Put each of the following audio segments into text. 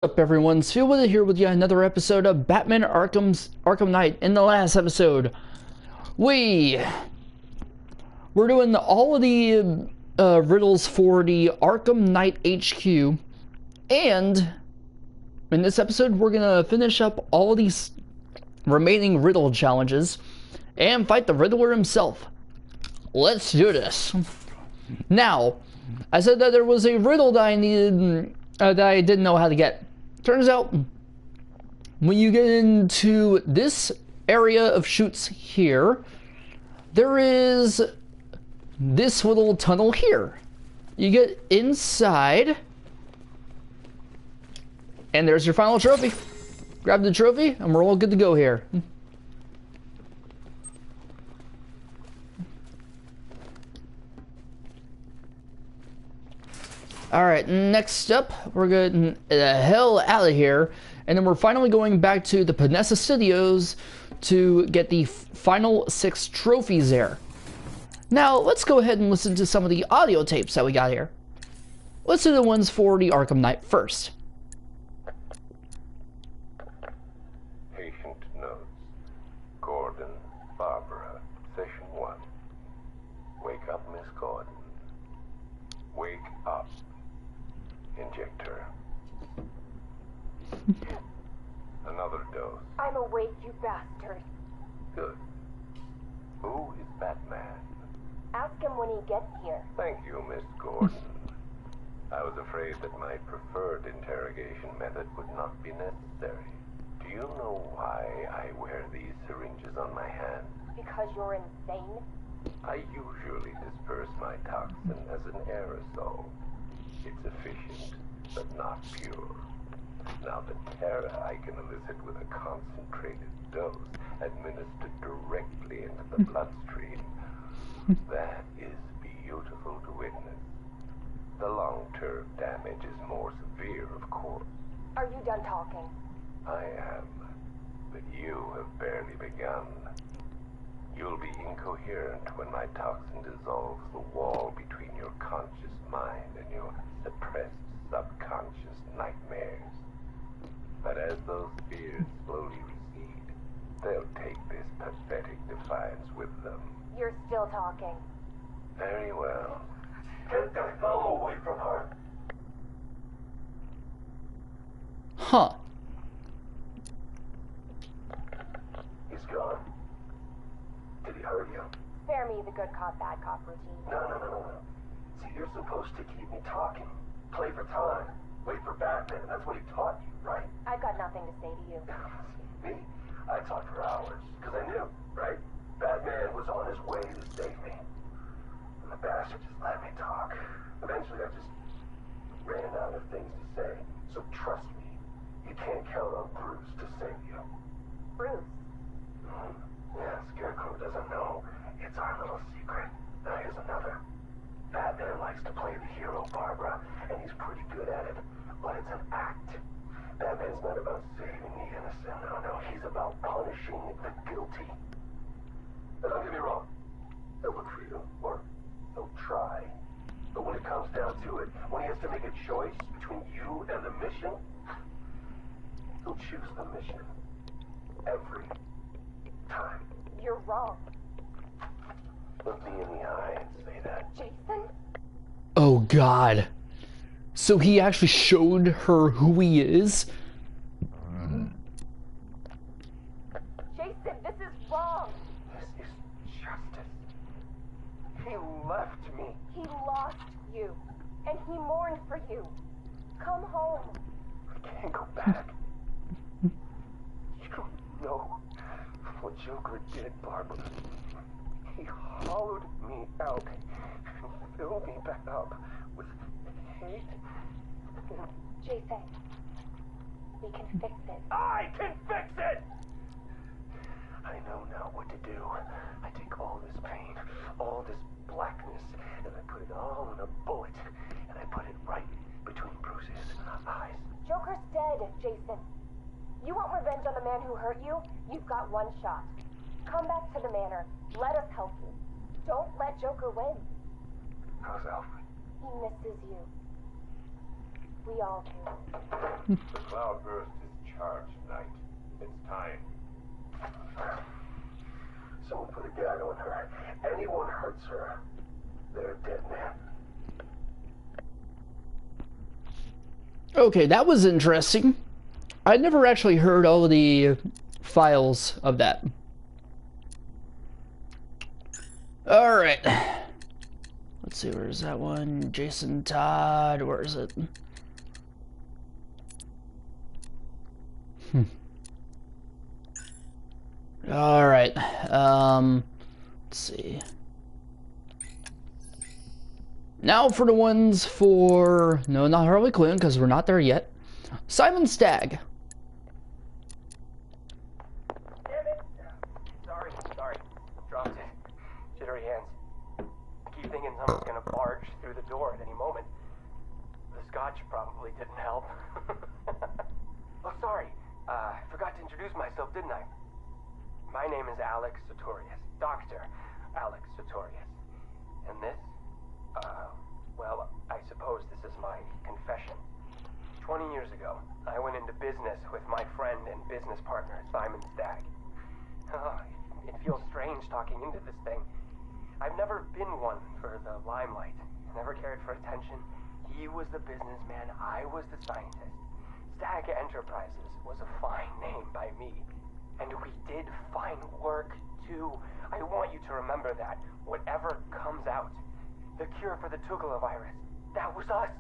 Up everyone, Spielwood here with yet another episode of Batman Arkham Knight. In the last episode, we're doing all of the riddles for the Arkham Knight HQ, and in this episode we're gonna finish up all of these remaining riddle challenges and fight the Riddler himself. Let's do this. Now, I said that there was a riddle that I needed that I didn't know how to get. Turns out, when you get into this area of chutes here, there is this little tunnel here. You get inside, and there's your final trophy. Grab the trophy, and we're all good to go here. Alright, next up, we're getting the hell out of here, and then we're finally going back to the Panessa Studios to get the final 6 trophies there. Now, let's go ahead and listen to some of the audio tapes that we got here. Let's do the ones for the Arkham Knight first. Patient notes. Gordon, Barbara, session 1. Wake up, Miss Gordon. Wake up. Inject her. Another dose. I'm awake, you bastard. Good. Who is Batman? Ask him when he gets here. Thank you, Miss Gordon. I was afraid that my preferred interrogation method would not be necessary. Do you know why I wear these syringes on my hands? Because you're insane? I usually disperse my toxin as an aerosol. It's efficient, but not pure. Now the terror I can elicit with a concentrated dose administered directly into the bloodstream, that is beautiful to witness. The long-term damage is more severe, of course. Are you done talking? I am, but you have barely begun. You'll be incoherent when my toxin dissolves the wall between your conscious mind and your suppressed subconscious nightmares. But as those fears slowly recede, they'll take this pathetic defiance with them. You're still talking. Very well. Get the hell away from her! Huh. He's gone. Did he hurt you? Spare me the good cop, bad cop routine. No. See, you're supposed to keep me talking. Play for time. Wait for Batman. That's what he taught you, right? I've got nothing to say to you. Me? I talked for hours. Because I knew, right? Batman was on his way to save me. And the bastard just let me talk. Eventually, I just ran out of things to say. So trust me, you can't count on Bruce to save you. Bruce. Yeah, Scarecrow doesn't know. It's our little secret. Now here's another. Batman likes to play the hero, Barbara, and he's pretty good at it. But it's an act. Batman's not about saving the innocent. No, he's about punishing the guilty. Now, don't get me wrong. He'll look for you, or he'll try. But when it comes down to it, when he has to make a choice between you and the mission, he'll choose the mission. Every time. You're wrong. Look me in the eye and say that. Jason? Oh God. So he actually showed her who he is? Jason, this is wrong. This is justice. He left me. He lost you. And he mourned for you. Come home. I can't go back. You don't know what Joker did, Barbara. He hollowed me out and filled me back up with hate and... Jason, we can fix it. I can fix it! I know now what to do. I take all this pain, all this blackness, and I put it all in a bullet, and I put it right between Bruce's eyes. Joker's dead, Jason. You want revenge on the man who hurt you? You've got one shot. Come back to the manor. Let us help you. Don't let Joker win. How's Alfred? He misses you. We all do. The cloudburst is charged, Knight. It's time. Someone put a gag on her. Anyone hurts her, they're a dead man. Okay, that was interesting. I'd never actually heard all of the files of that. Alright. Let's see, where's that one? Jason Todd, where is it? Alright. Let's see. Now for the ones for... No, not Harley Quinn, because we're not there yet. Simon Stagg. Damn it! Sorry. Dropped it. Jittery hands. I keep thinking someone's gonna barge through the door at any moment. The scotch probably didn't help. Oh, sorry. I forgot to introduce myself, didn't I? My name is Alex Sartorius. Dr. Alex Sartorius. And this? Well, I suppose this is my confession. 20 years ago, I went into business with my friend and business partner, Simon Stagg. Oh, it feels strange talking into this thing. I've never been one for the limelight. Never cared for attention. He was the businessman, I was the scientist. Stagg Enterprises was a fine name by me. And we did fine work, too. I want you to remember that. Whatever comes out. The cure for the Tugela virus, that was us.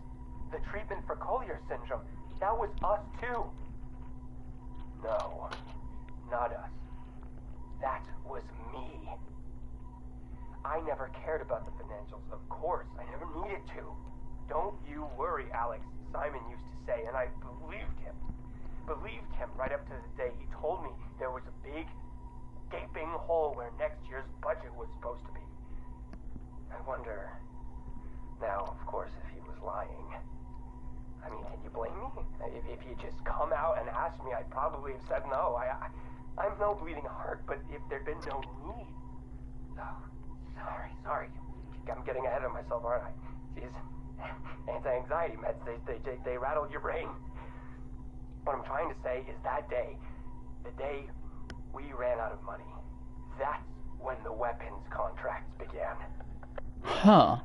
The treatment for Collier syndrome, that was us, too. No, not us. That was me. I never cared about the financials, of course. I never needed to. Don't you worry, Alex, Simon used to say, and I believed him. Believed him right up to the day he told me there was a big, gaping hole where next year's budget was supposed to be. I wonder, now, of course, if he was lying. I mean, can you blame me? If he'd just come out and asked me, I'd probably have said no. I'm no bleeding heart, but if there'd been no need... Oh, sorry. I'm getting ahead of myself, aren't I? Jeez. Anti-anxiety meds, they rattle your brain. What I'm trying to say is that day, the day we ran out of money, that's when the weapons contracts began. Huh.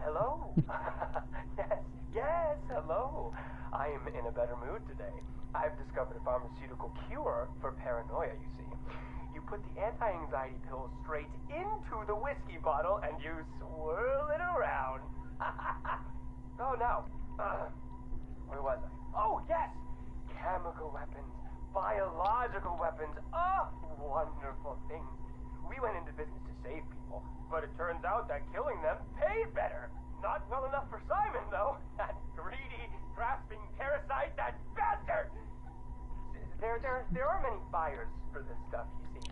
Hello? yes, hello. I am in a better mood today. I've discovered a pharmaceutical cure for paranoia, you see. You put the anti-anxiety pill straight into the whiskey bottle and you swirl it around. Oh, no. Where was I? Oh, yes! Chemical weapons, biological weapons. Oh, wonderful things. We went into business to save people, but it turns out that killing them paid better. Not well enough for Simon, though. That greedy, grasping parasite, that bastard! There are many buyers for this stuff, you see.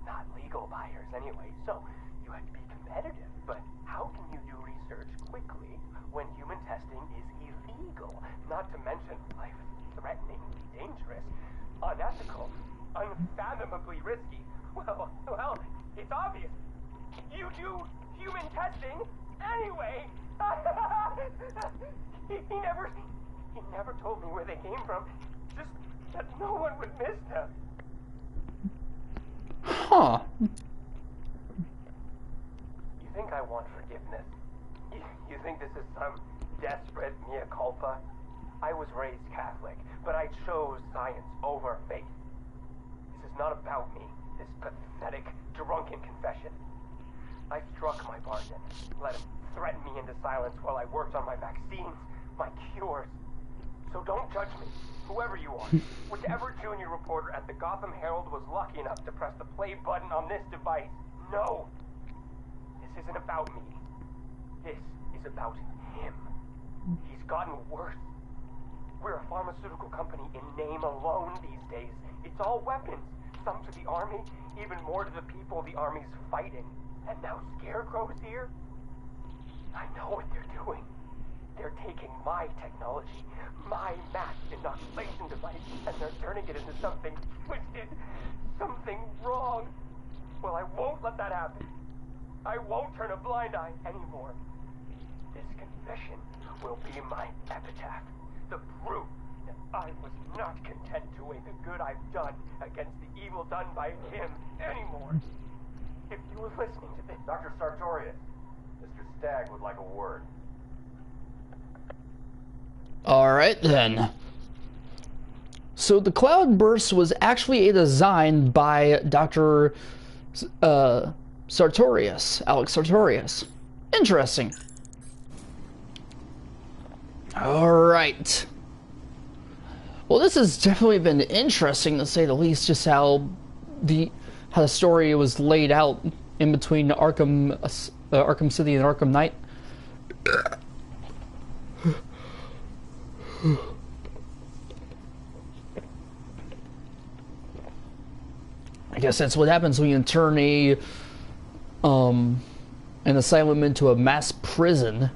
Not legal buyers, anyway, so you have to be competitive. But how can you do research quickly when human testing is illegal? Not to mention life-threateningly dangerous, unethical, unfathomably risky. Well, it's obvious. You do human testing anyway. He never told me where they came from. Just that no one would miss them. Huh. You think I want forgiveness? You think this is some desperate mea culpa? I was raised Catholic, but I chose science over faith. This is not about me, this pathetic, drunken confession. I struck my bargain, let him threaten me into silence while I worked on my vaccines, my cures. So don't judge me, whoever you are. Whichever junior reporter at the Gotham Herald was lucky enough to press the play button on this device. No! This isn't about me. This is about him. He's gotten worse. We're a pharmaceutical company in name alone these days. It's all weapons. Some to the army, even more to the people the army's fighting. And now Scarecrow's here? I know what they're doing. They're taking my technology, my mass inoculation device, and they're turning it into something twisted, something wrong. Well, I won't let that happen. I won't turn a blind eye anymore. This confession will be my epitaph. The proof that I was not content to weigh the good I've done against the evil done by him anymore. If you were listening to this... Dr. Sartorius, Mr. Stagg would like a word. Alright then. So the cloudburst was actually a design by Dr. Sartorius, Alex Sartorius. Interesting. Alright. Well, this has definitely been interesting to say the least, just how the story was laid out in between Arkham City and Arkham Knight. I guess that's what happens when you turn an asylum into a mass prison.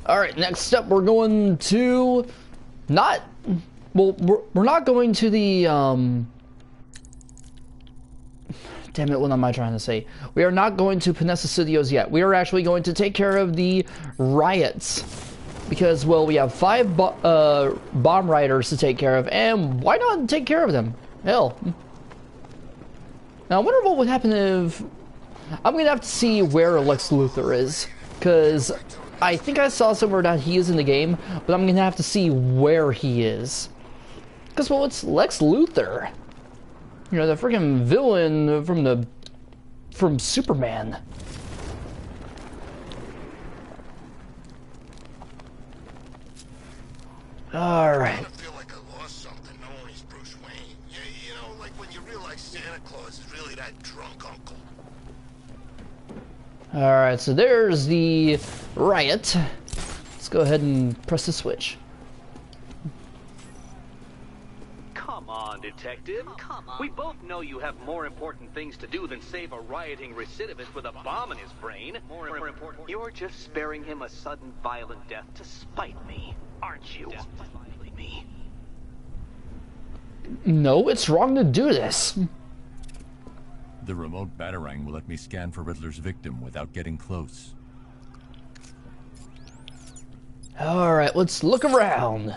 Alright, next up we're going to we're not going to the damn it, what am I trying to say? We are not going to Panessa Studios yet. We are actually going to take care of the riots. Because, well, we have 5 bomb riders to take care of, and why not take care of them? Hell. Now, I wonder what would happen if... I'm gonna have to see where Lex Luthor is, because I think I saw somewhere that he is in the game, but I'm gonna have to see where he is. Because, well, it's Lex Luthor. You know, the freaking villain from Superman. Alright. I feel like I lost something knowing he's Bruce Wayne. Yeah, you know, like when you realize Santa Claus is really that drunk uncle. Alright, so there's the riot. Let's go ahead and press the switch. Come on, Detective. Come on. We both know you have more important things to do than save a rioting recidivist with a bomb in his brain. More important. You're just sparing him a sudden violent death to spite me, aren't you? Me. No, it's wrong to do this. The remote batarang will let me scan for Riddler's victim without getting close. Alright, let's look around.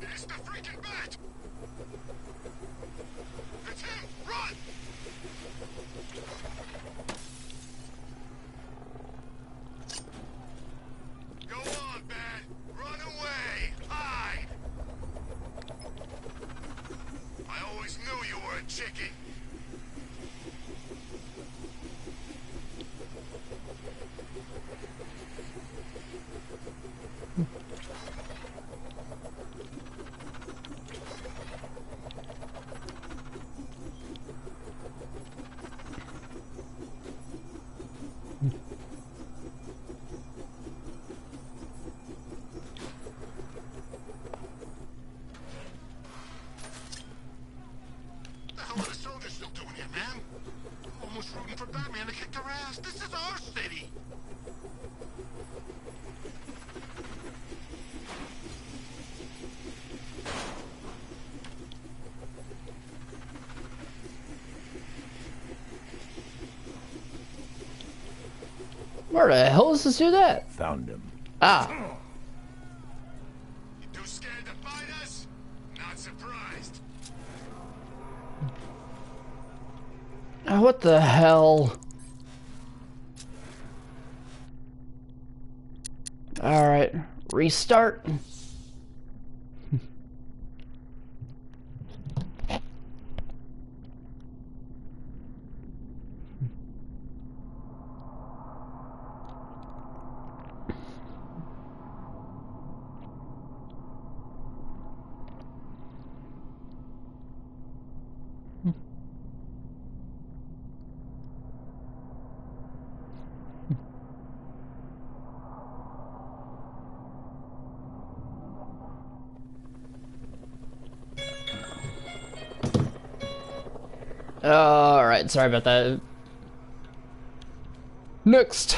It's the freaking bat! It's him! Run! Go on, bat! Run away! Hide! I always knew you were a chickie. What the hell are the soldiers still doing here, man? I'm almost rooting for Batman to kick their ass. This is our city. Where the hell does this do that? Found him. Ah. You too scared to fight us? Not surprised. What the hell? Alright, restart. Alright, sorry about that. Next.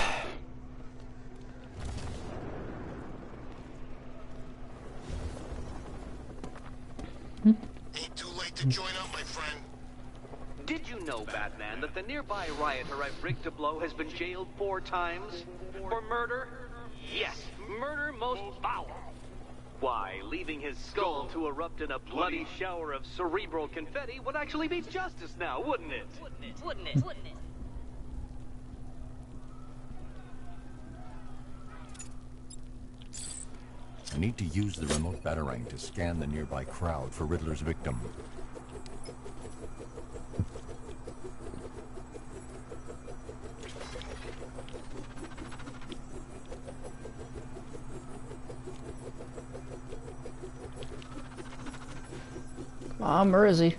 Ain't too late to join up, my friend. Did you know, Batman, that the nearby rioter I've rigged to blow has been jailed 4 times? For murder? Yes, murder most foul. Why, leaving his skull to erupt in a bloody shower of cerebral confetti would actually be justice now, wouldn't it? Wouldn't it? I need to use the remote batarang to scan the nearby crowd for Riddler's victim. Come on, where is he?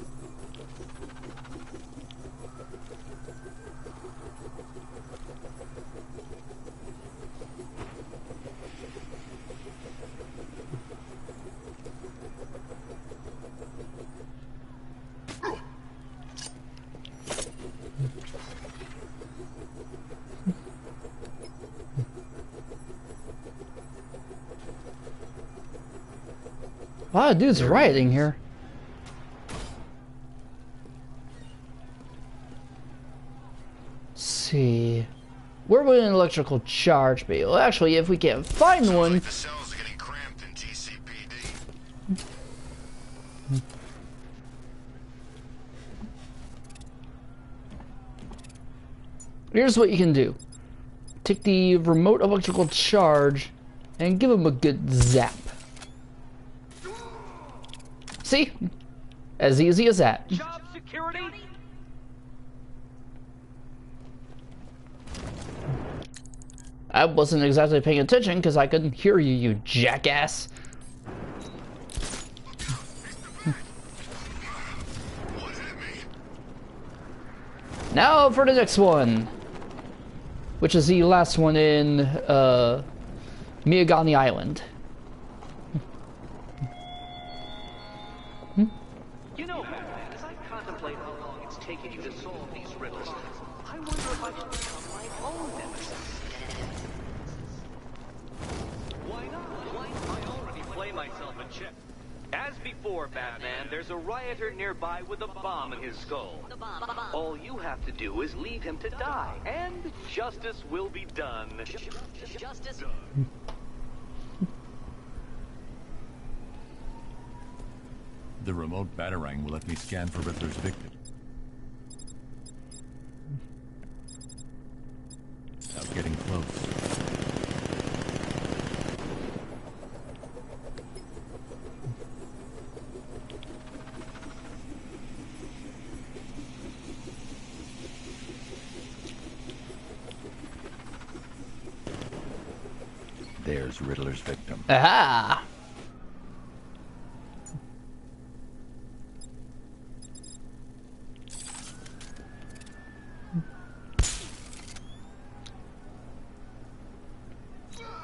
A lot of dudes rioting here. Let's see. Where would an electrical charge be? Well, actually, if we can't find one. Like the cells are getting cramped in GCPD. Here's what you can do. Take the remote electrical charge and give him a good zap. See? As easy as that. Job security? I wasn't exactly paying attention because I couldn't hear you, you jackass. What hit me? Now for the next one. Which is the last one in Miyagani Island. You know, Batman, as I contemplate how long it's taken you to solve these riddles, I wonder if I should become my own nemesis. Why not? I already play myself a check. As before, Batman, there's a rioter nearby with a bomb in his skull. All you have to do is leave him to die, and justice will be done. Justice. The remote batarang will let me scan for Riddler's victim. Without getting close. There's Riddler's victim. Aha!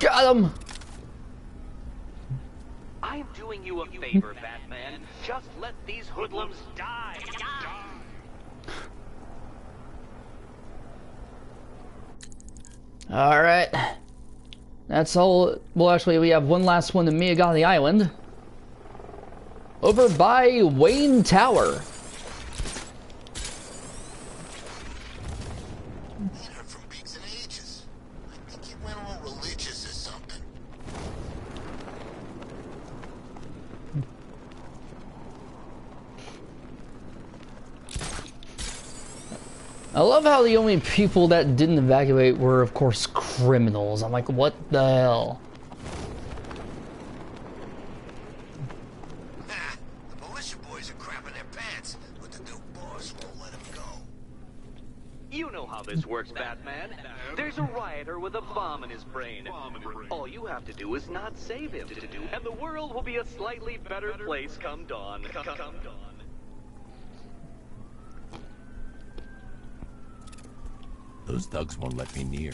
Got him! I'm doing you a favor, Batman. Just let these hoodlums die. Alright. That's all. Well, actually, we have one last one in Miyagani Island. Over by Wayne Tower. Ain't heard from Beaks in ages. I think he went all religious or something. I love how the only people that didn't evacuate were, of course, criminals. I'm like, what the hell? Ha! The militia boys are crapping their pants, but the new boss won't let them go. You know how this works, Batman. There's a rioter with a bomb in his brain. All you have to do is not save him, and the world will be a slightly better place come dawn. Come dawn. Those thugs won't let me near.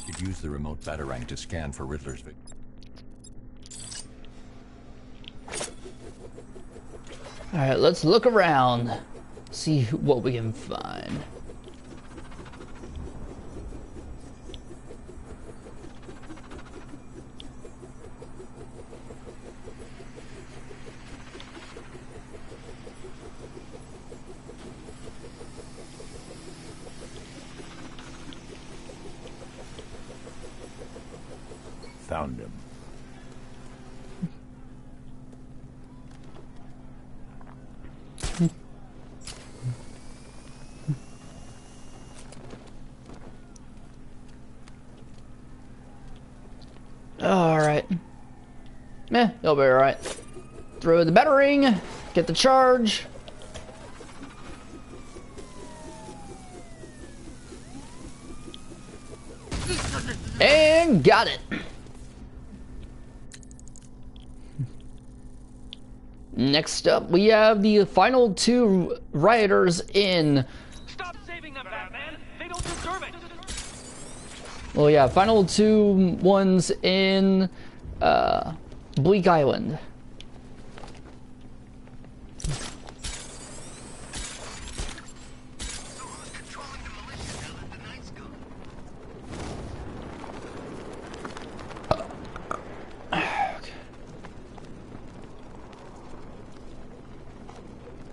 Could use the remote batarang to scan for Riddler's victim. Alright, let's look around. See what we can find. Found him. Alright. It'll be alright. Throw the battering, get the charge. And got it. Next up, we have the final two rioters in. Stop saving them, Batman! They don't deserve it! Well, yeah, final two ones in Bleak Island.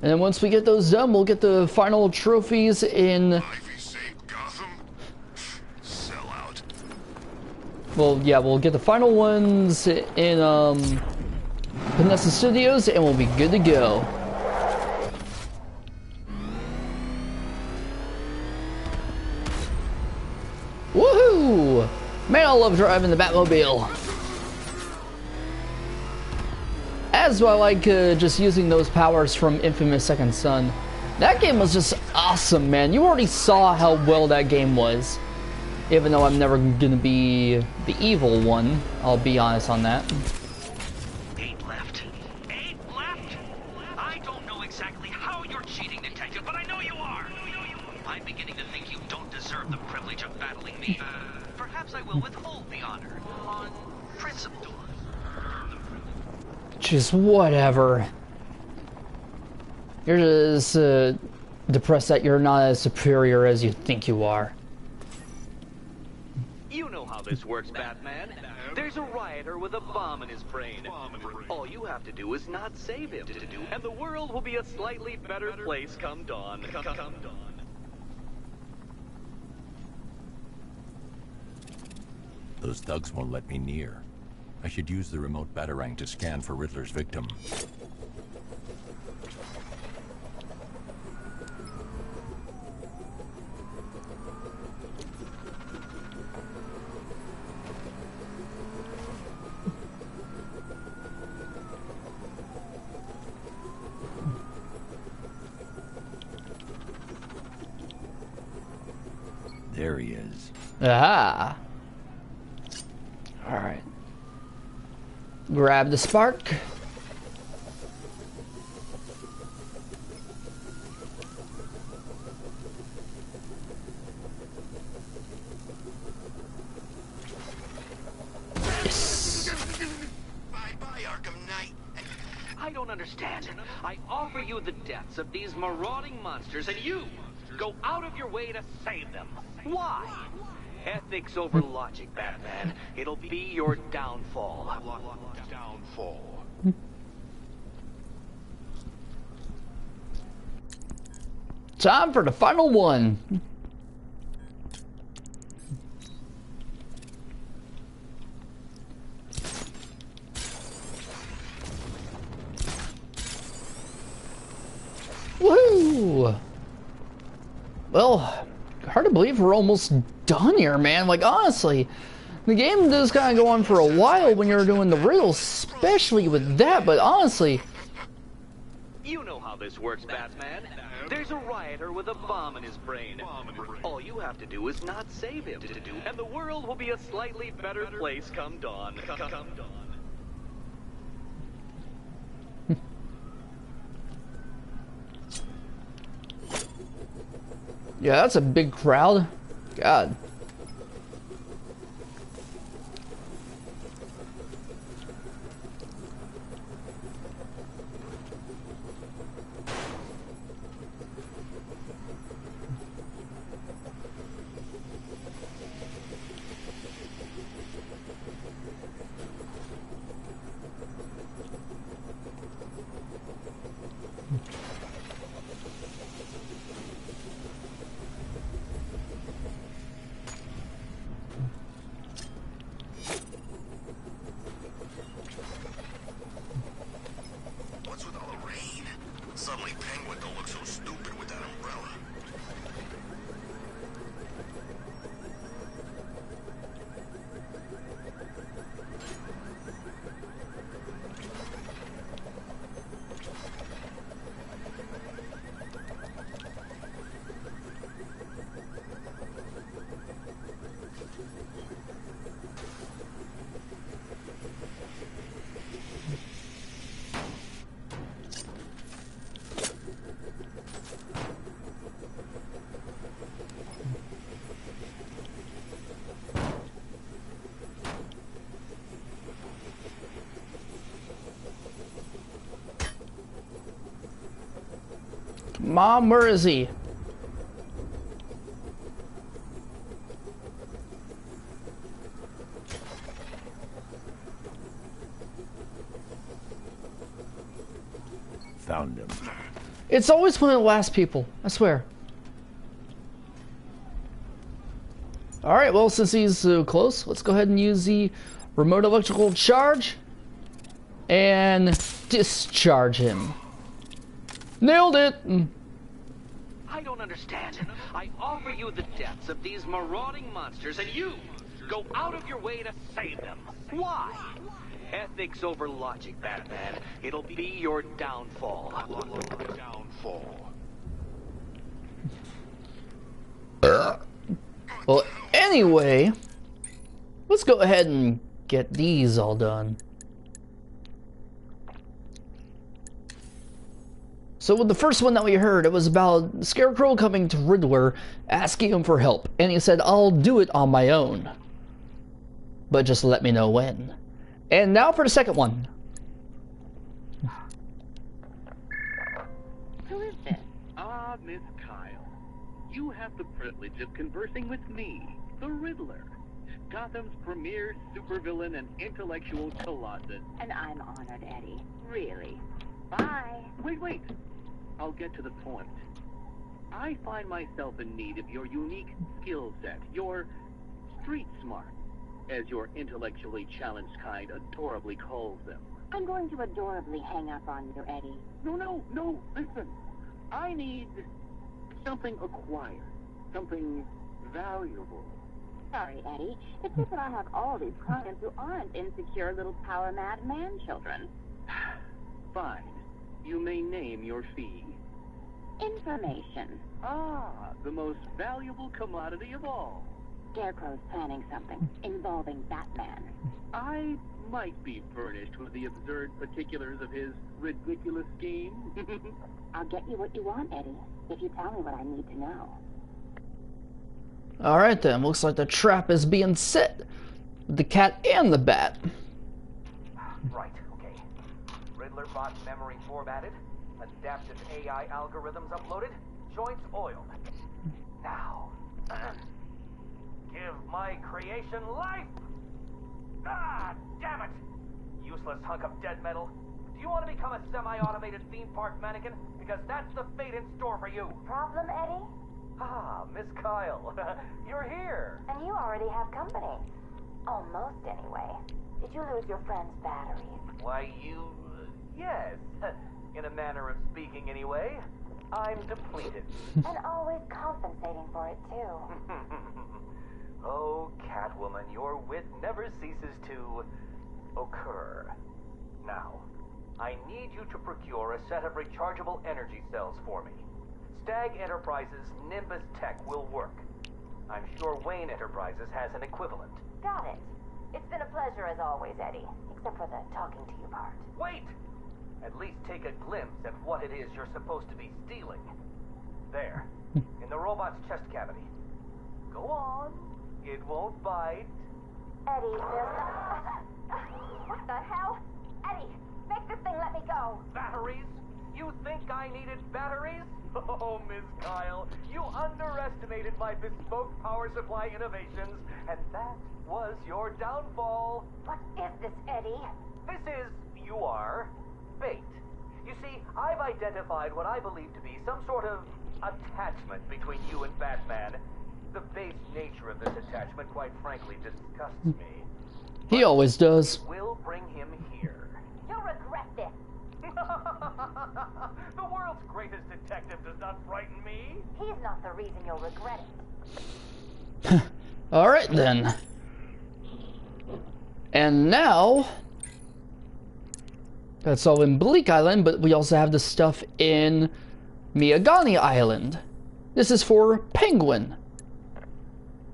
And then once we get those done, we'll get the final trophies in. Ivy saved Gotham? Sell out. Well, yeah, we'll get the final ones in Vanessa Studios, and we'll be good to go. Woohoo! Man, I love driving the Batmobile. As well, I like just using those powers from Infamous Second Son. That game was just awesome, man. You already saw how well that game was. Even though I'm never gonna be the evil one, I'll be honest on that. 8 left. 8 left? I don't know exactly how you're cheating, Detective, but I know you are. I'm beginning to think you don't deserve the privilege of battling me. Perhaps I will withhold the honor on principle. Just whatever. You're just depressed that you're not as superior as you think you are. You know how this works, Batman. There's a rioter with a bomb in his brain. All you have to do is not save him, and the world will be a slightly better place come dawn. Come dawn. Those thugs won't let me near. I should use the remote batarang to scan for Riddler's victim. There he is. Ah. All right. Grab the spark. Yes. Bye-bye, Arkham Knight. I don't understand. I offer you the deaths of these marauding monsters, and you go out of your way to save them. Why? Ethics over logic, Batman. It'll be your downfall. Downfall. Time for the final one. Woo! Well, hard to believe we're almost done here, man. Like, honestly, the game does kind of go on for a while when you're doing the riddles, especially with that, but honestly... You know how this works, Batman. There's a rioter with a bomb in his brain. All you have to do is not save him, and the world will be a slightly better place come dawn. Come dawn. Yeah, that's a big crowd. God. Mom, where is he? Found him. It's always one of the last people, I swear. Alright, well, since he's so close, let's go ahead and use the remote electrical charge and discharge him. Nailed it! I don't understand. I offer you the deaths of these marauding monsters, and you go out of your way to save them. Why? Ethics over logic, Batman. It'll be your downfall. Well, anyway, let's go ahead and get these all done. So with the first one that we heard, it was about Scarecrow coming to Riddler, asking him for help, and he said, I'll do it on my own, but just let me know when. And now for the second one. Who is this? Ah, Miss Kyle. You have the privilege of conversing with me, the Riddler, Gotham's premier supervillain and intellectual colossus. And I'm honored, Eddie. Really. Bye. Wait. I'll get to the point. I find myself in need of your unique skill set, your street smart, as your intellectually challenged kind adorably calls them. I'm going to adorably hang up on you, Eddie. No, listen. I need something acquired, something valuable. Sorry, Eddie. It's just that I have all these clients who aren't insecure little power-mad man-children. Fine. You may name your fee. Information. Ah, the most valuable commodity of all. Scarecrow's planning something involving Batman. I might be furnished with the absurd particulars of his ridiculous scheme. I'll get you what you want, Eddie, if you tell me what I need to know. Alright then, looks like the trap is being set with the cat and the bat. Right, okay. Riddler bot memory formatted, adaptive AI algorithms uploaded, joints oiled. Now, give my creation life! Ah, damn it! Useless hunk of dead metal. Do you want to become a semi-automated theme park mannequin? Because that's the fate in store for you. Problem, Eddie? Ah, Miss Kyle, you're here. And you already have company. Almost, anyway. Did you lose your friend's batteries? Why, yes. In a manner of speaking, anyway. I'm depleted. And always compensating for it, too. Oh, Catwoman, your wit never ceases to occur. Now, I need you to procure a set of rechargeable energy cells for me. Stag Enterprises' Nimbus Tech will work. I'm sure Wayne Enterprises has an equivalent. Got it. It's been a pleasure as always, Eddie. Except for the talking to you part. Wait! At least take a glimpse at what it is you're supposed to be stealing. There, in the robot's chest cavity. Go on. It won't bite. Eddie, what the hell? Eddie, make this thing let me go. Batteries? You think I needed batteries? Oh, Miss Kyle, you underestimated my bespoke power supply innovations, and that was your downfall. What is this, Eddie? This is, bait. You see, I've identified what I believe to be some sort of attachment between you and Batman. The base nature of this attachment, quite frankly, disgusts me. He always does. We'll bring him here. You'll regret this. The world's greatest detective does not frighten me. He's not the reason you'll regret it. Alright then. And now, that's all in Bleak Island, but we also have the stuff in Miagani Island. This is for Penguin.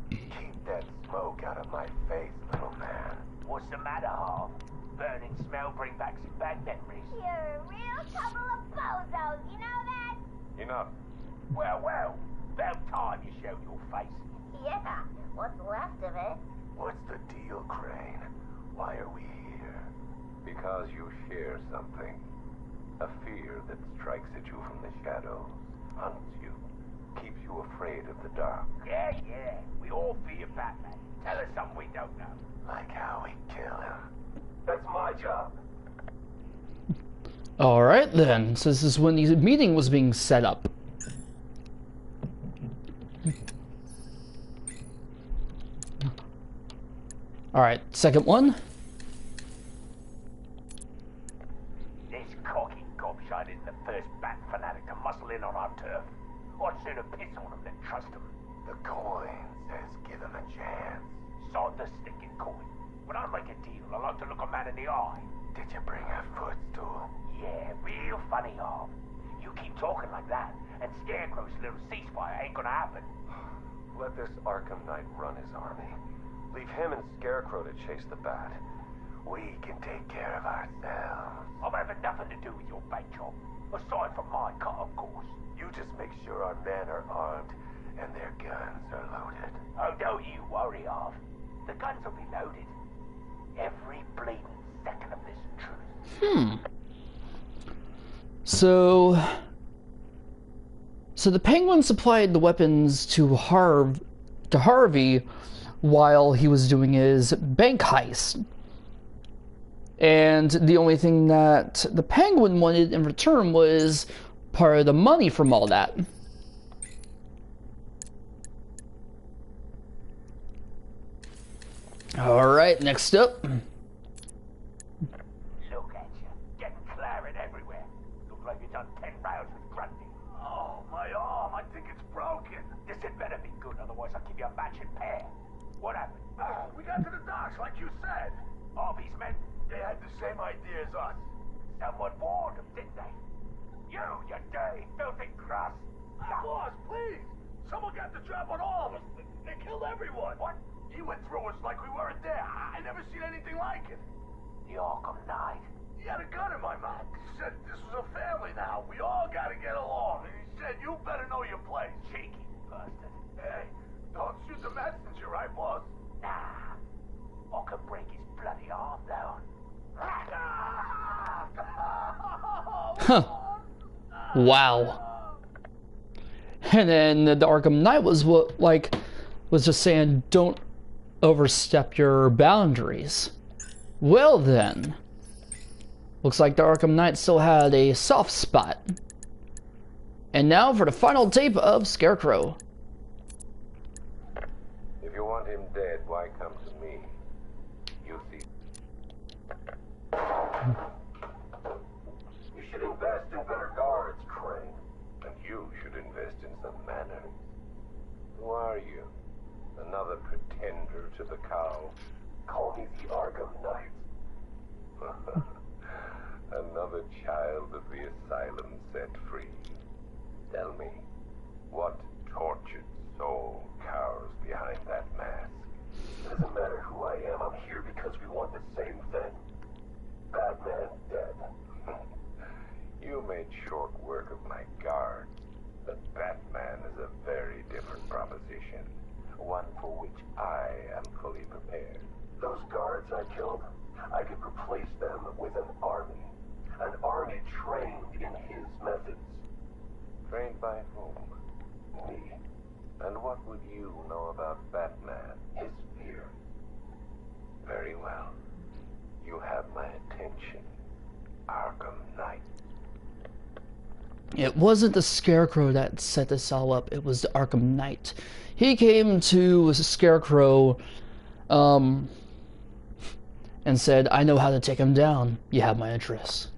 Keep that smoke out of my face, little man. What's the matter, Harv? Burning smell bring back some bad memories. You're a real couple of bozos, you know that? Enough. Well, about time you showed your face. Yeah, what's left of it? What's the deal, Crane? Why are we here? Because you share something. A fear that strikes at you from the shadows. hunts you, keeps you afraid of the dark. Yeah, we all fear Batman. Tell us something we don't know. Like how we kill him. That's my job. Alright then, so this is when the meeting was being set up. Alright, second one. This cocky gobshite isn't the first bat fanatic to muscle in on our turf. I'd sooner piss on him than trust him. The coin says give him a chance. Sod the stinking coin. When I make a deal, I like to look a man in the eye. Did you bring a footstool? Yeah, real funny, Harv. You keep talking like that, and Scarecrow's little ceasefire ain't gonna happen. Let this Arkham Knight run his army. Leave him and Scarecrow to chase the bat. We can take care of ourselves. I'm having nothing to do with your bank job. Aside from my cut, of course. You just make sure our men are armed and their guns are loaded. Oh, don't you worry, Harv. The guns will be loaded. Every bleeding second of this truth. So the Penguin supplied the weapons to Harvey while he was doing his bank heist. And the only thing that the Penguin wanted in return was part of the money from all that. Alright, next up. Look at you, getting claret everywhere. Look like you've done 10 rounds with Grundy. Oh, my arm. I think it's broken. This had better be good, otherwise I'll give you a matching pair. What happened? We got to the docks like you said. Harvey's men? They had the same idea as us. Someone warned them, didn't they? You dirty, filthy crust. Boss, please. Someone got the drop on all of us. They killed everyone. What? He went through us like we weren't there. I never seen anything like it. The Arkham Knight. He had a gun in my mouth. He said this was a family now. We all gotta get along. And he said, you better know your place. Cheeky bastard. Hey, don't shoot the messenger, right, boss? Nah. I can break his bloody arm down. Huh. Wow. And then the Arkham Knight was was just saying, don't overstep your boundaries. Well then, looks like the Arkham Knight still had a soft spot. And now for the final tape of Scarecrow. If you want him dead, why come to me? You see. You should invest in better guards, Crane. And you should invest in some manners. Who are you? Another pretender to the cow? Call me the Arkham Knight. Another child of the asylum set free. Tell me, what tortured soul cowers behind that mask? It doesn't matter who I am. I'm here because we want the same thing. Batman dead. You made short work of my guards. But Batman is a very different proposition. One for which I am fully prepared. Those guards I killed, I could replace them with an army. An army trained in his methods. Trained by whom? Me. And what would you know about Batman? His fear. Very well. You have my attention. Arkham Knight. It wasn't the Scarecrow that set this all up, it was the Arkham Knight. He came to Scarecrow and said, I know how to take him down. You have my address.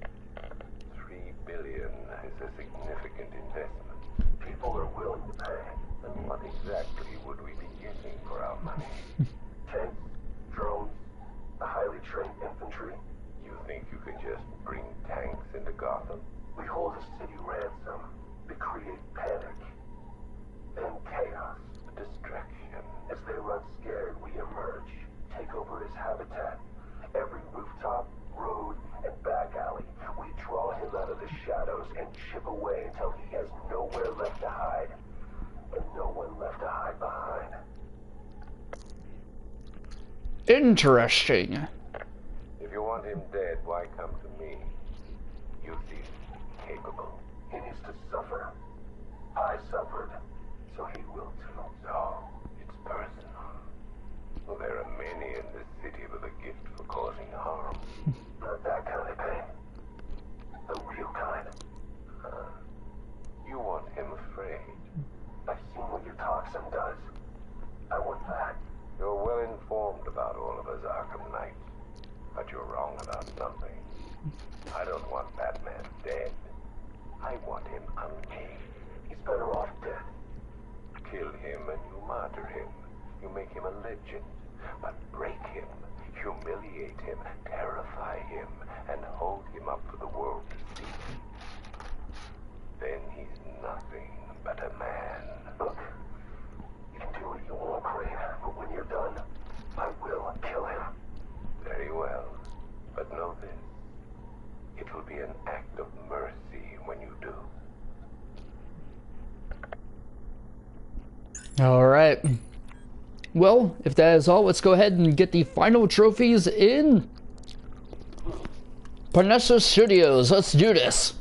$3 billion is a significant investment. People are willing to pay. And what exactly would we be getting for our money? Tanks, drones, a highly trained infantry. You think you could just bring tanks into Gotham? We hold a city ransom. We create panic. Then chaos. Distraction. As they run scared, we emerge. Take over his habitat. Every rooftop, road, and back alley. We draw him out of the shadows and chip away until he has nowhere left to hide. And no one left to hide behind. Interesting. If you want him dead, why come to me? You seem capable. He needs to suffer. him and you martyr him. You make him a legend. But break him, humiliate him, terrify him, and hold him up for the world to see. Then he's nothing but a man. Look, you can do what you want, Crane, but when you're done, I will kill him. Very well, but know this. It will be an act of mercy when you do. All right. Well, if that is all, let's go ahead and get the final trophies in Panessa Studios. Let's do this.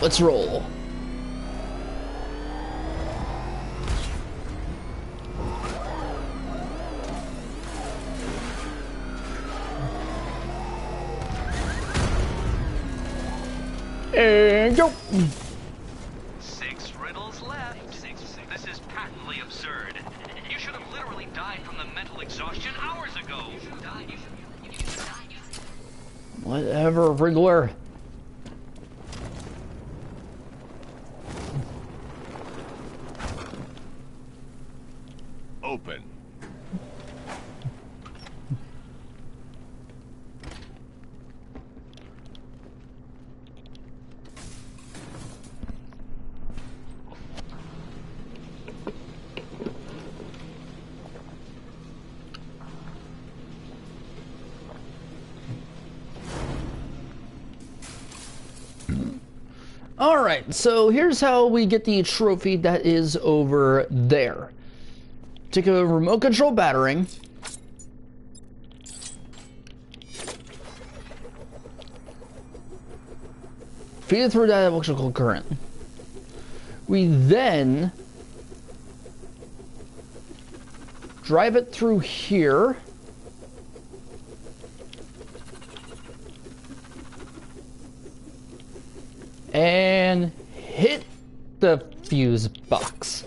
Let's roll. And go. 6 riddles left. This is patently absurd. You should have literally died from the mental exhaustion hours ago. Whatever, Riddler. Open. Alright, so here's how we get the trophy that is over there. Take a remote control battering. Feed it through that electrical current. We then drive it through here. And hit the fuse box.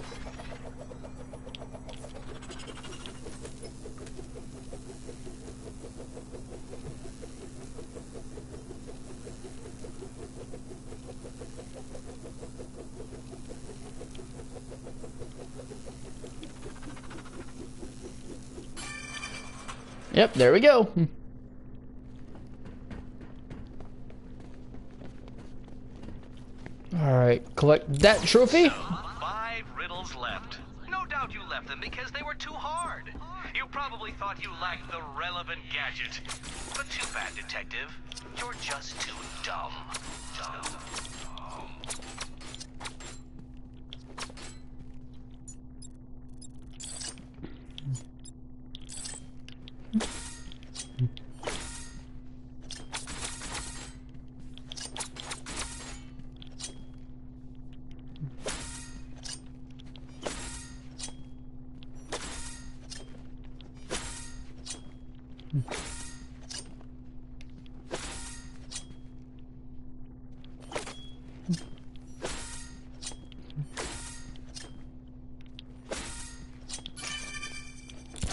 Yep, there we go. Alright, collect that trophy. 5 riddles left. No doubt you left them because they were too hard. You probably thought you lacked the relevant gadget. But too bad, detective. You're just too dumb.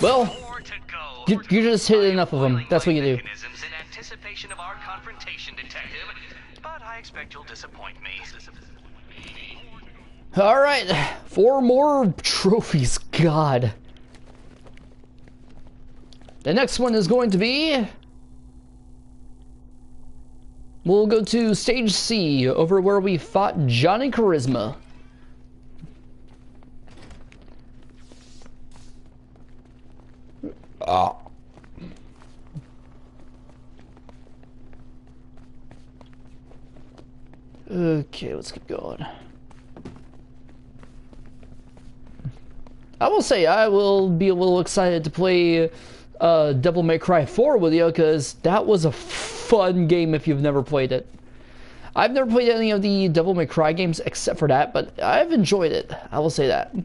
Well, you just hit enough of them. That's what you do. In anticipation of our confrontation, detective. But I expect you'll disappoint me. Alright, 4 more trophies. God. The next one is going to be... We'll go to Stage C, over where we fought Johnny Charisma. Ah. Okay, let's keep going. I will say I will be a little excited to play Devil May Cry 4 with you, because that was a fun game if you've never played it. I've never played any of the Devil May Cry games except for that, but I've enjoyed it. I will say that.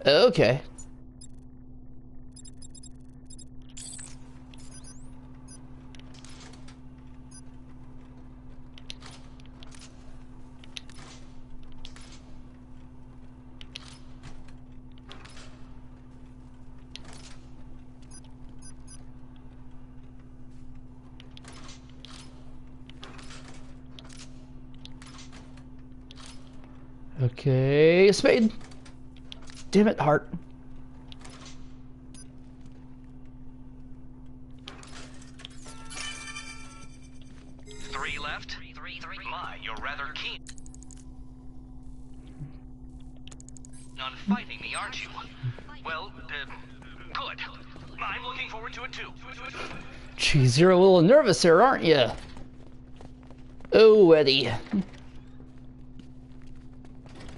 Okay. Okay, spade. Damn it, heart. Three left. My, you're rather keen on fighting me, aren't you? Well, good. I'm looking forward to it too. Jeez, you're a little nervous there, aren't you? Oh, Eddie.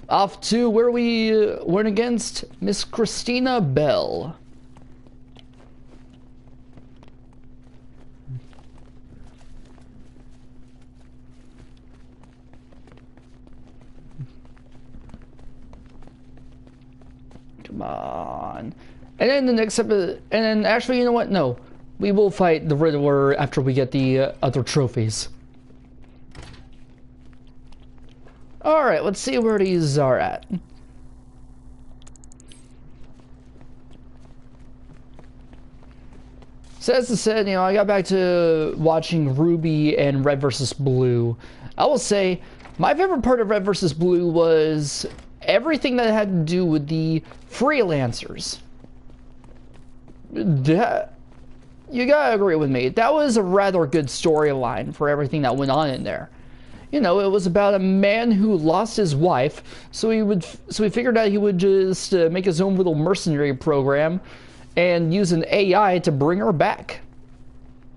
Off to where we went against Miss Christina Bell. Come on. And then the next episode, and then actually, you know what? No. We will fight the Riddler after we get the other trophies. Alright, let's see where these are at. So as I said, you know, I got back to watching Ruby and Red vs. Blue. I will say, my favorite part of Red vs. Blue was everything that had to do with the freelancers. You gotta agree with me. That was a rather good storyline for everything that went on in there. You know, it was about a man who lost his wife, so he figured out he would just make his own little mercenary program and use an AI to bring her back.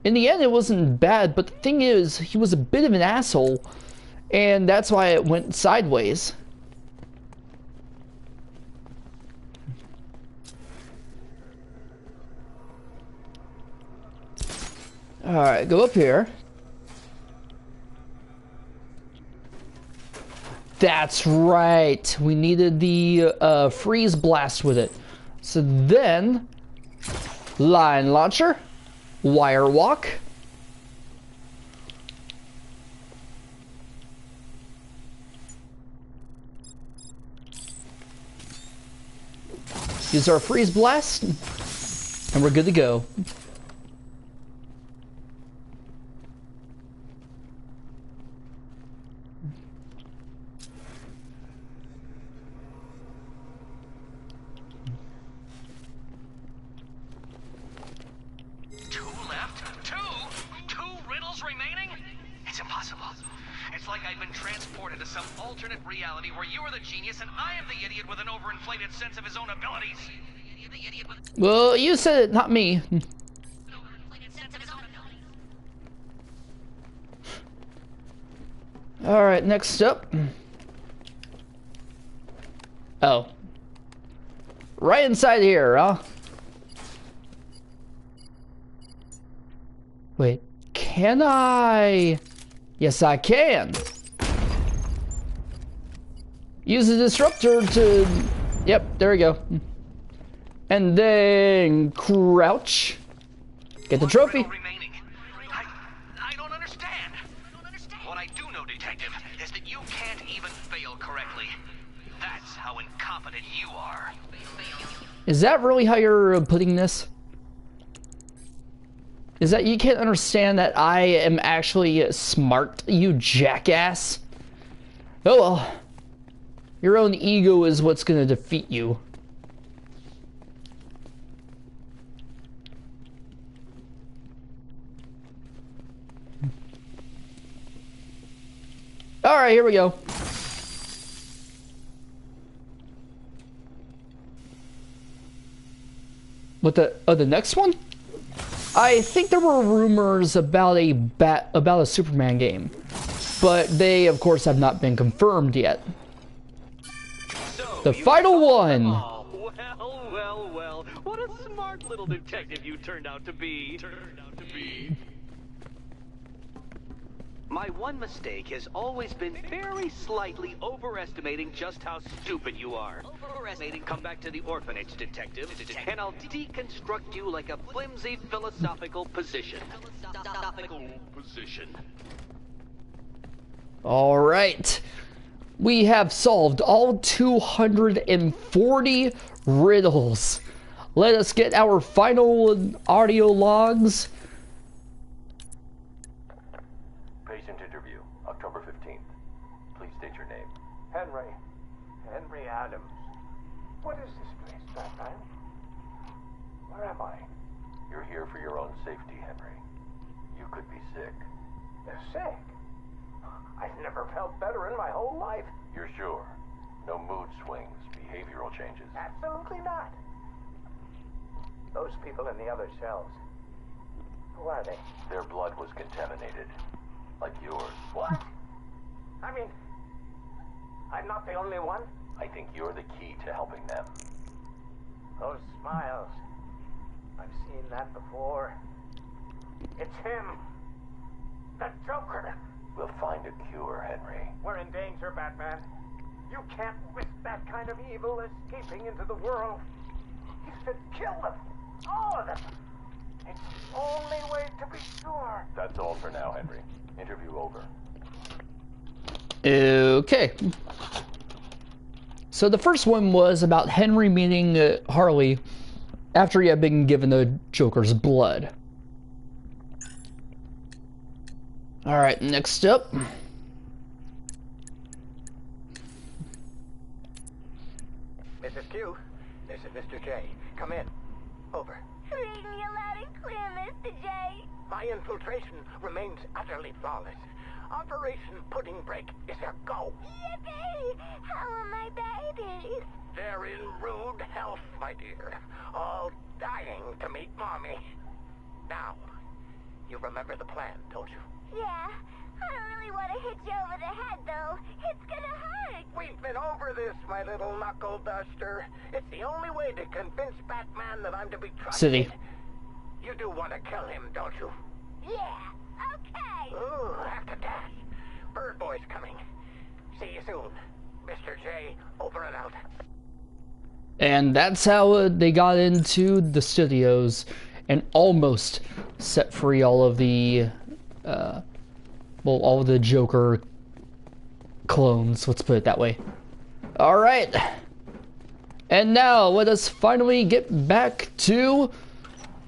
In the end, it wasn't bad, but the thing is, he was a bit of an asshole, and that's why it went sideways. Alright, go up here. That's right. We needed the freeze blast with it. So then, line launcher, wire walk. Use our freeze blast, and we're good to go. Well, you said it, not me. Alright, next up. Oh. Right inside here, huh? Wait, can I? Yes, I can. Use the disruptor to... Yep, there we go. And then crouch. Get the trophy. I don't understand. What I do know, Detective, is that you can't even fail correctly. That's how incompetent you are. Is that really how you're putting this? Is that you can't understand that I am actually smart, you jackass? Oh well. Your own ego is what's gonna defeat you. Alright, here we go. What the next one? I think there were rumors about a Superman game, but they of course have not been confirmed yet. The final one. Well. What a smart little detective you turned out to be. My one mistake has always been very slightly overestimating just how stupid you are. Overestimating. Come back to the orphanage, detective, and I'll deconstruct you like a flimsy philosophical position. All right. We have solved all 240 riddles. Let us get our final audio logs. Patient interview, October 15th. Please state your name. Henry Adams. What is this place, Batman? Where am I? You're here for your own safety, Henry. You could be sick. Sick? I've never felt better in my whole life. You're sure? No mood swings, behavioral changes? Absolutely not. Those people in the other cells. Who are they? Their blood was contaminated. Like yours. What? I mean, I'm not the only one? I think you're the key to helping them. Those smiles. I've seen that before. It's him. The Joker. We'll find a cure, Henry. We're in danger, Batman. You can't risk that kind of evil escaping into the world. You should kill them. All of them. It's the only way to be sure. That's all for now, Henry. Interview over. Okay. So the first one was about Henry meeting Harley after he had been given the Joker's blood. Alright, next up. Mrs. Q, this is Mr. J. Come in. Over. Read me loud and clear, Mr. J. My infiltration remains utterly flawless. Operation Pudding Break is a go. Yippee! How are my babies? They're in rude health, my dear. All dying to meet Mommy. Now, you remember the plan, don't you? Yeah. I don't really want to hit you over the head, though. It's gonna hurt. We've been over this, my little knuckle duster. It's the only way to convince Batman that I'm to be trusted. City. You do want to kill him, don't you? Yeah. Okay. Ooh, have to dash. Bird Boy's coming. See you soon. Mr. J, over and out. And that's how they got into the studios and almost set free all of the, all of the Joker clones, let's put it that way. Alright. And now, let us finally get back to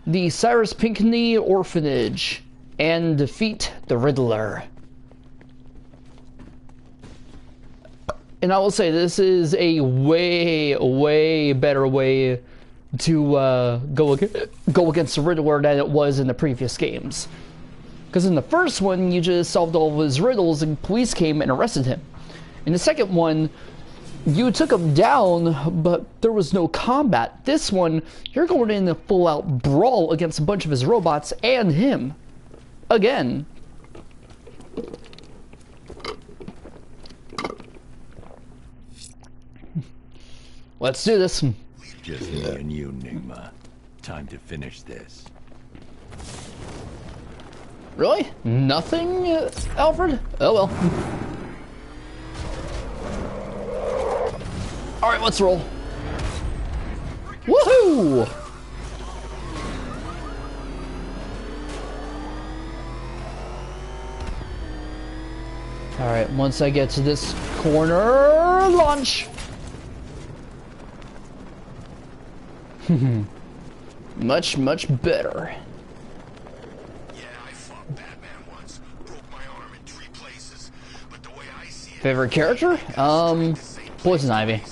the Cyrus Pinckney orphanage and defeat the Riddler. And I will say, this is a way better way to go against the Riddler than it was in the previous games. Because in the first one, you just solved all of his riddles and police came and arrested him. In the second one, you took him down, but there was no combat. This one, you're going in a full-out brawl against a bunch of his robots and him. Again. Let's do this. Just me and you, Nigma. Time to finish this. Really? Nothing, Alfred? Oh well. Alright, let's roll. Woohoo! Alright, once I get to this corner, launch! Much better. Yeah, I fought Batman once. Broke my arm in 3 places. But the way I see it, Favorite character? Poison Ivy.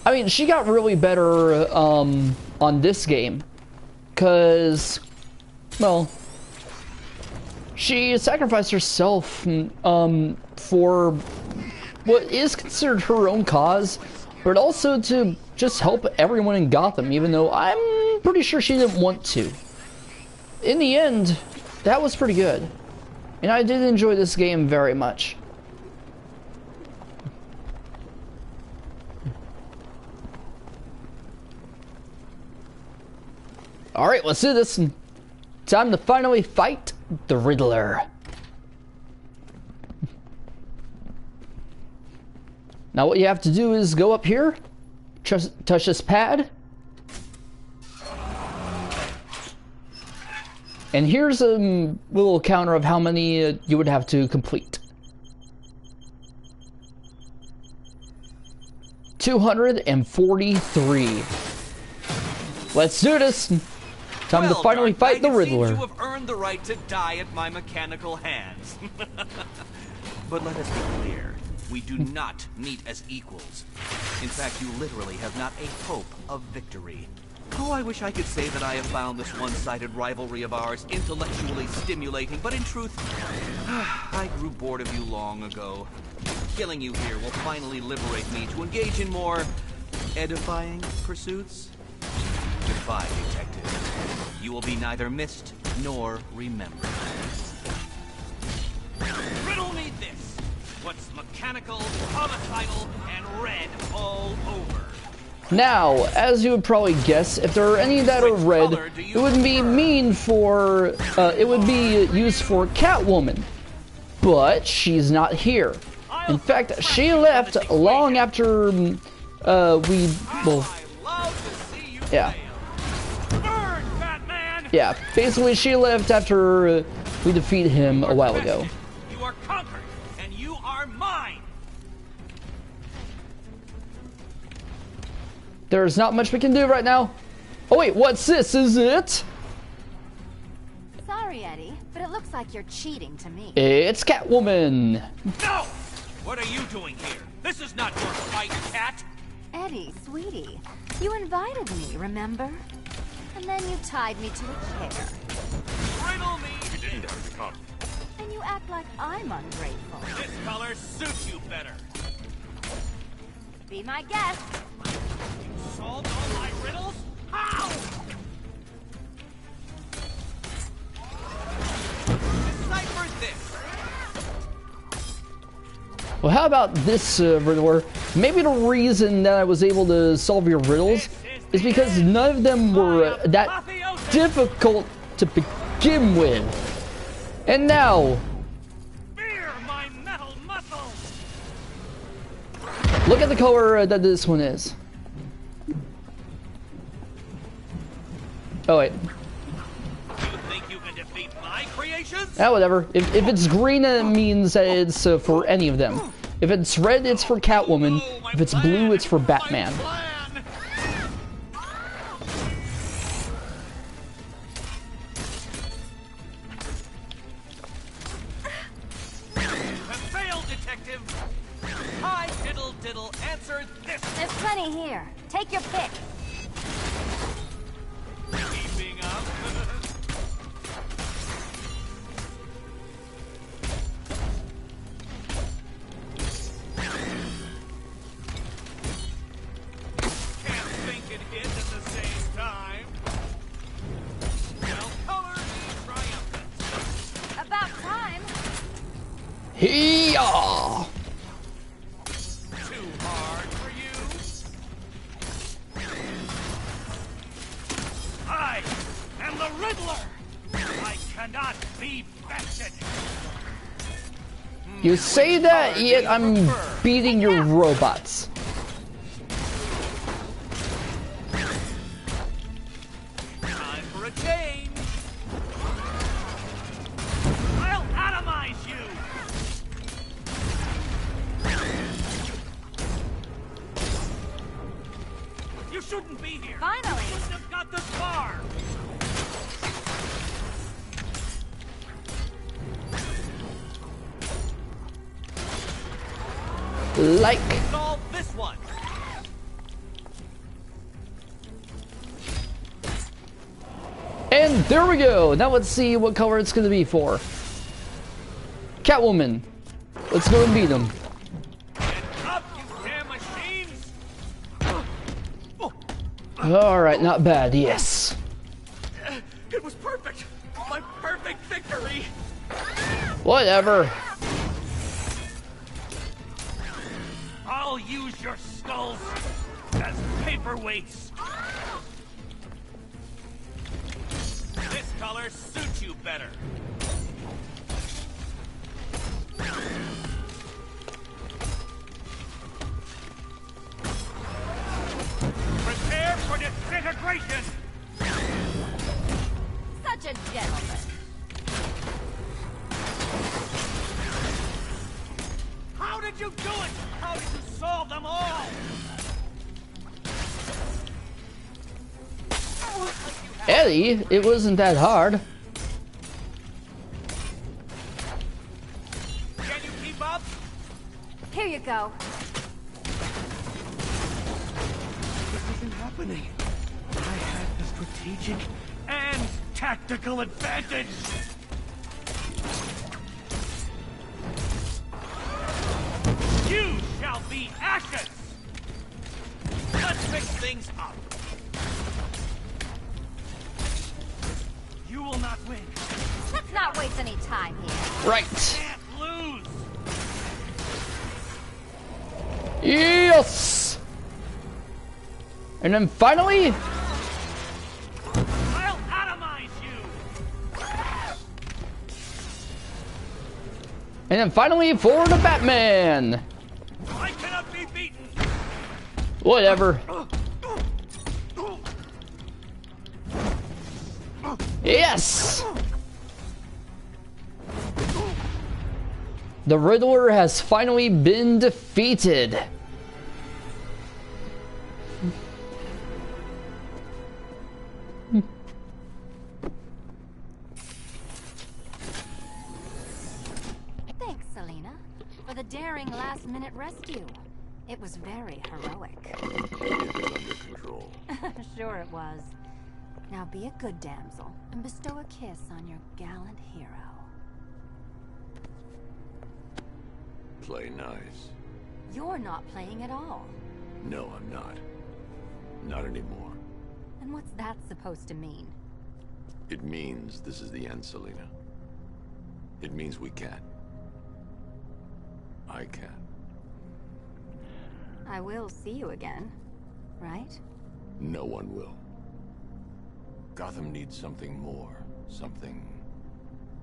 I mean, she got really better on this game, cause, well, she sacrificed herself for what is considered her own cause, but also to just help everyone in Gotham, even though I'm pretty sure she didn't want to. In the end, that was pretty good. And I did enjoy this game very much. Alright, let's do this. Time to finally fight the Riddler. Now what you have to do is go up here, touch this pad, and here's a little counter of how many you would have to complete. 243. Let's do this. Time to finally fight the Riddler. You have earned the right to die at my mechanical hands. But let us be clear. We do not meet as equals. In fact, you literally have not a hope of victory. Oh, I wish I could say that I have found this one-sided rivalry of ours intellectually stimulating, but in truth, I grew bored of you long ago. Killing you here will finally liberate me to engage in more edifying pursuits. Goodbye, detective. You will be neither missed nor remembered. Riddle me this. What's mechanical, homicidal, and red all over? Now, as you would probably guess, if there are any that are red, it would be mean for, it would be used for Catwoman. But she's not here. In fact, she left long after, yeah. Yeah, basically she left after we defeated him a while ago. You are conquered, and you are mine. There's not much we can do right now. Oh wait, what's this? Is it? Sorry, Eddie, but it looks like you're cheating to me. It's Catwoman. No! What are you doing here? This is not your fight, Cat. Eddie, sweetie, you invited me, remember? And then you tied me to a chair. Riddle me! You didn't have to come. And you act like I'm ungrateful. This color suits you better. Be my guest. You solved all my riddles? How? Decipher this. Well, how about this, Riddler? Maybe the reason that I was able to solve your riddles is because none of them were that difficult to begin with. And now, Fear my metal muscles. look at the color that this one is. Oh wait. You think you can defeat my creations? Ah, whatever. If it's green, it means that it's for any of them. If it's red, it's for Catwoman. If it's blue, it's for Batman. Detective. Hi, diddle diddle. Answer this. There's plenty here. Take your pick. Keeping up. Can't think and hit at the same time. Well, color is triumphant. About time. Hee-yaw! Too hard for you? I am the Riddler! I cannot be bested! You say that, yet I'm beating your robots. Time for a change! I'll atomize you! You shouldn't be here! Finally! You shouldn't have got this far! Like. Solve this one! And there we go. Now let's see what color it's going to be for. Catwoman. Let's go and beat him. Get up, you damn machines! Alright, not bad. Yes. It was perfect! My perfect victory! Whatever. I'll use your skulls as paperweights! color suits you better. Prepare for disintegration! Such a gentleman. How did you do it? How did you solve them all? Eddie, it wasn't that hard. Can you keep up? Here you go. This isn't happening. I had the strategic and tactical advantage. You shall be ashes. Let's fix things up. You will not win. Let's not waste any time here. Right. Can't lose. Yes. And then finally, I'll atomize you. and then finally for the Batman. I cannot be beaten. Whatever. Yes! The Riddler has finally been defeated. Thanks, Selena, for the daring last-minute rescue. It was very heroic. It was under control. Sure it was. Now be a good damsel and bestow a kiss on your gallant hero. Play nice. You're not playing at all. No, I'm not. Not anymore. And what's that supposed to mean? It means this is the end, Selena. It means we can't. I can't. I will see you again, right? No one will. Gotham needs something more, something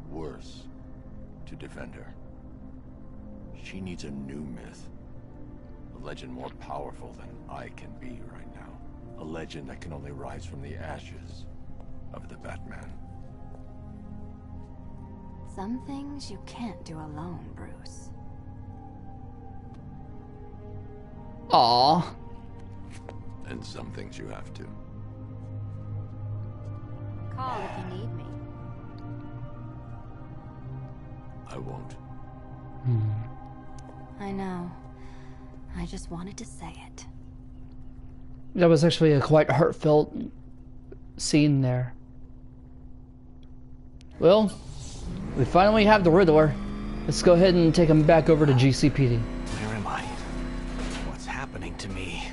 worse to defend her. She needs a new myth. A legend more powerful than I can be right now. A legend that can only rise from the ashes of the Batman. Some things you can't do alone, Bruce. Aww. And some things you have to. Call if you need me. I won't. I know. I just wanted to say it. That was actually a quite heartfelt scene there. Well, we finally have the Riddler. Let's go ahead and take him back over to GCPD. Where am I? What's happening to me?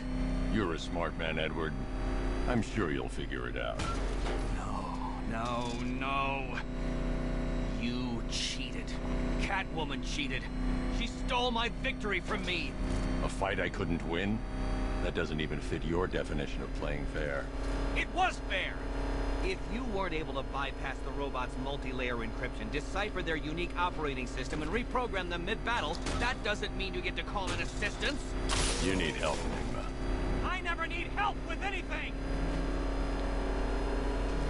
You're a smart man, Edward. I'm sure you'll figure it out. No. You cheated. Catwoman cheated. She stole my victory from me. A fight I couldn't win? That doesn't even fit your definition of playing fair. It was fair. If you weren't able to bypass the robot's multi-layer encryption, decipher their unique operating system, and reprogram them mid-battle, that doesn't mean you get to call in assistance. You need help, Enigma. I never need help with anything.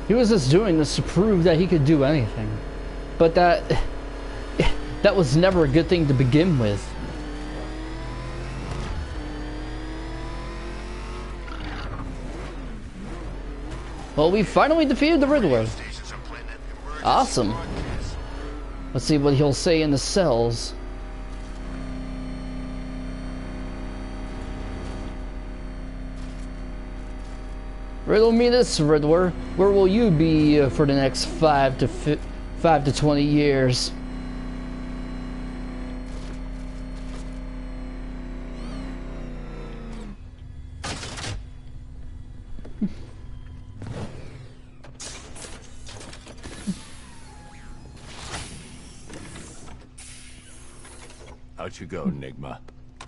He was just doing this to prove that he could do anything. But that was never a good thing to begin with. Well, we finally defeated the Riddler. Awesome. Let's see what he'll say in the cells. Riddle me this, Riddler. Where will you be for the next 5 to 20 years? Out you go, Enigma.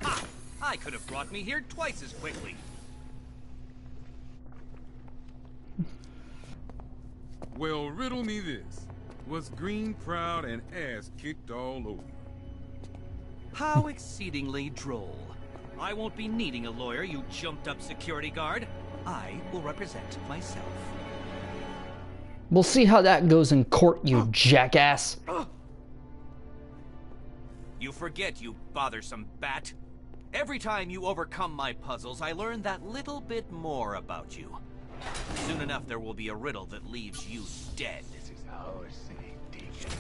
Ha! I could have brought me here twice as quickly. Well, riddle me this. Was Green proud and ass kicked all over? How exceedingly droll. I won't be needing a lawyer, you jumped-up security guard. I will represent myself. We'll see how that goes in court, you jackass. You forget, you bothersome bat. Every time you overcome my puzzles, I learn that little bit more about you. Soon enough, there will be a riddle that leaves you dead. This is our city, Deacon.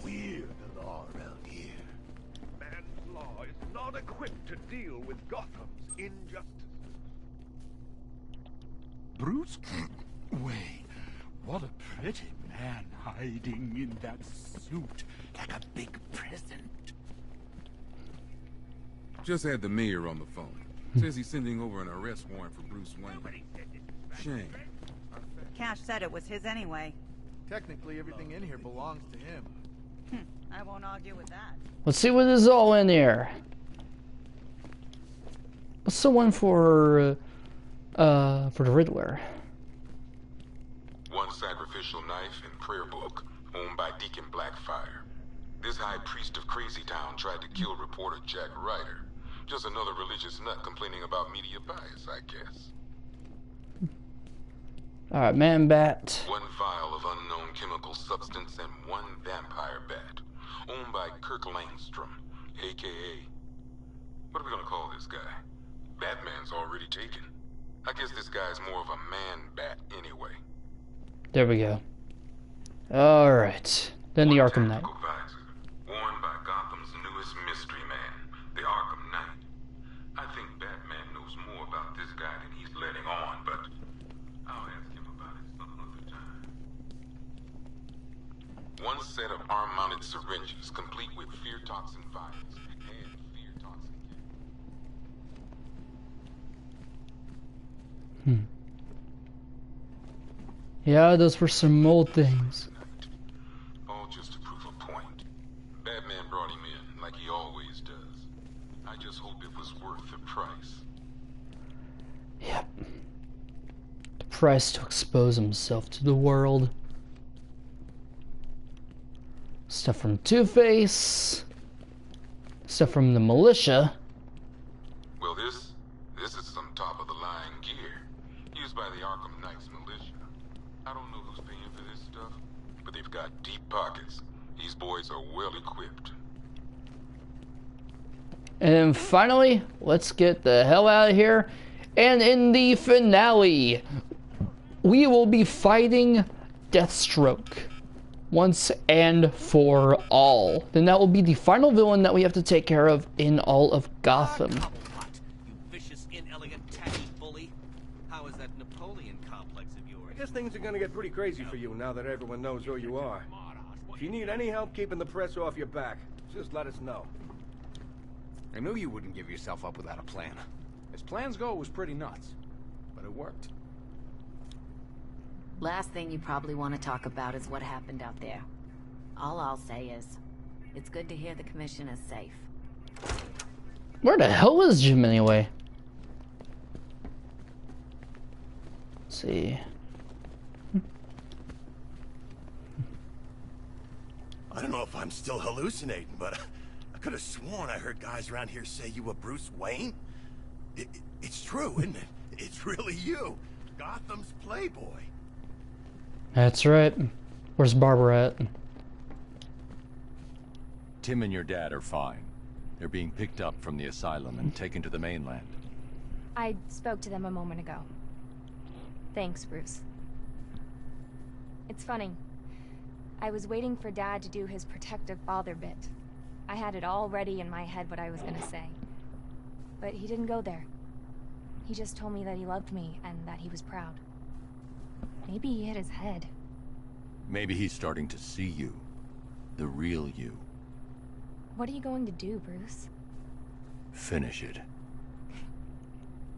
We're the law around here. Man's law is not equipped to deal with Gotham's injustices. Bruce Wayne, what a pretty man hiding in that suit like a big present. Just had the mayor on the phone. Says he's sending over an arrest warrant for Bruce Wayne. Shame. Cash said it was his anyway. Technically, everything in here belongs to him. I won't argue with that. Let's see what is all in here. What's the one for the Riddler? One sacrificial knife and prayer book, owned by Deacon Blackfire. This high priest of Crazy Town tried to kill reporter Jack Ryder. Just another religious nut complaining about media bias, I guess. Alright, Man Bat. One vial of unknown chemical substance and one vampire bat, owned by Kirk Langstrom, a.k.a. What are we gonna call this guy? Batman's already taken. I guess this guy's more of a man-bat anyway. There we go. Alright. Then the Arkham Knight. Visor, worn by Gotham's newest mystery man, the Arkham Knight. I think Batman knows more about this guy than he's letting on, but I'll ask him about it some other time. One set of arm-mounted syringes, complete with fear toxin vials and fear toxin. Yeah, those were some old things. All just to prove a point. Batman brought him in, like he always does. I just hope it was worth the price. Yep. The price to expose himself to the world. Stuff from Two-Face. Stuff from the militia. Well, this is some top-of-the-line gear, used by the Arkham Knight's militia. I don't know who's paying for this stuff, but they've got deep pockets. These boys are well equipped. And finally, let's get the hell out of here. And in the finale, we will be fighting Deathstroke once and for all. Then that will be the final villain that we have to take care of in all of Gotham. You vicious, inelegant, tacky bully. How is that Napoleon complex of yours? I guess things are gonna get pretty crazy for you now that everyone knows who you are. If you need any help keeping the press off your back, just let us know. I knew you wouldn't give yourself up without a plan. As plans go, it was pretty nuts. But it worked. Last thing you probably want to talk about is what happened out there. All I'll say is, it's good to hear the commission is safe. Where the hell is Jim anyway? Let's see. I don't know if I'm still hallucinating, but I could have sworn I heard guys around here say you were Bruce Wayne. It's true, isn't it? It's really you, Gotham's playboy. That's right. Where's Barbara at? Tim and your dad are fine. They're being picked up from the asylum and taken to the mainland. I spoke to them a moment ago. Thanks, Bruce. It's funny. I was waiting for Dad to do his protective father bit. I had it all ready in my head what I was gonna say. But he didn't go there. He just told me that he loved me and that he was proud. Maybe he hit his head. Maybe he's starting to see you. The real you. What are you going to do, Bruce? Finish it.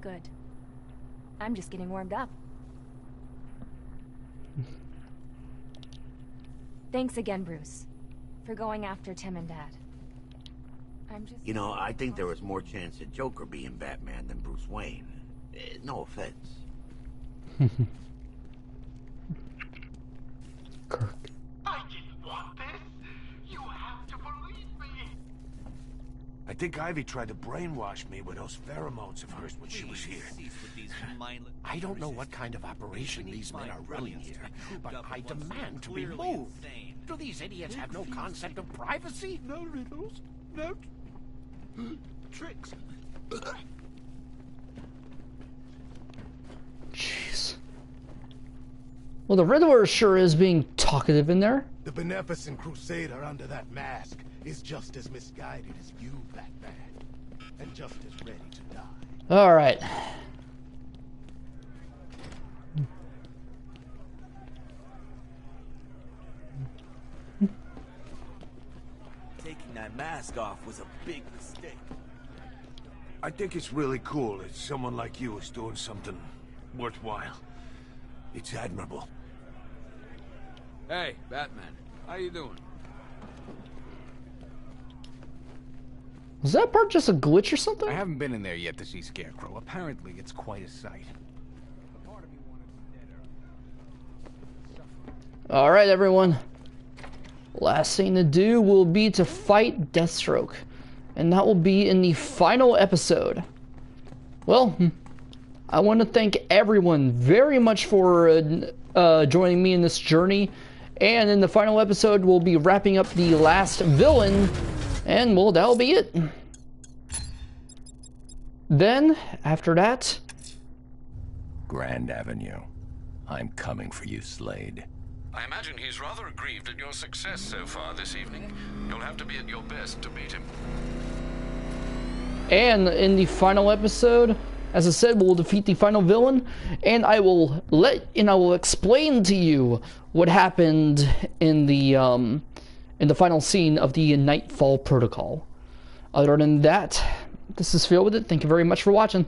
Good. I'm just getting warmed up. Thanks again, Bruce, for going after Tim and Dad. You know, I think there was more chance of Joker being Batman than Bruce Wayne. No offense. I didn't want this. You have to believe me. I think Ivy tried to brainwash me with those pheromones of hers when she was here. I don't know what kind of operation these men are running here, but I demand to be moved. Do these idiots have no concept of privacy? No riddles, no tricks. Jeez. Well, the Riddler sure is being talkative in there. The beneficent crusader under that mask is just as misguided as you, Batman, and just as ready to die. All right. Taking that mask off was a big mistake. I think it's really cool that someone like you is doing something worthwhile. It's admirable. Hey, Batman. How you doing? Was that part just a glitch or something? I haven't been in there yet to see Scarecrow. Apparently, it's quite a sight. Alright, everyone. Last thing to do will be to fight Deathstroke. And that will be in the final episode. Well, I want to thank everyone very much for joining me in this journey. And in the final episode, we'll be wrapping up the last villain. And, well, that'll be it. Then, after that... Grand Avenue. I'm coming for you, Slade. I imagine he's rather aggrieved at your success so far this evening. You'll have to be at your best to beat him. And in the final episode, as I said, we'll defeat the final villain, and I will explain to you what happened in the final scene of the Nightfall Protocol. Other than that, this is Phil with it. Thank you very much for watching.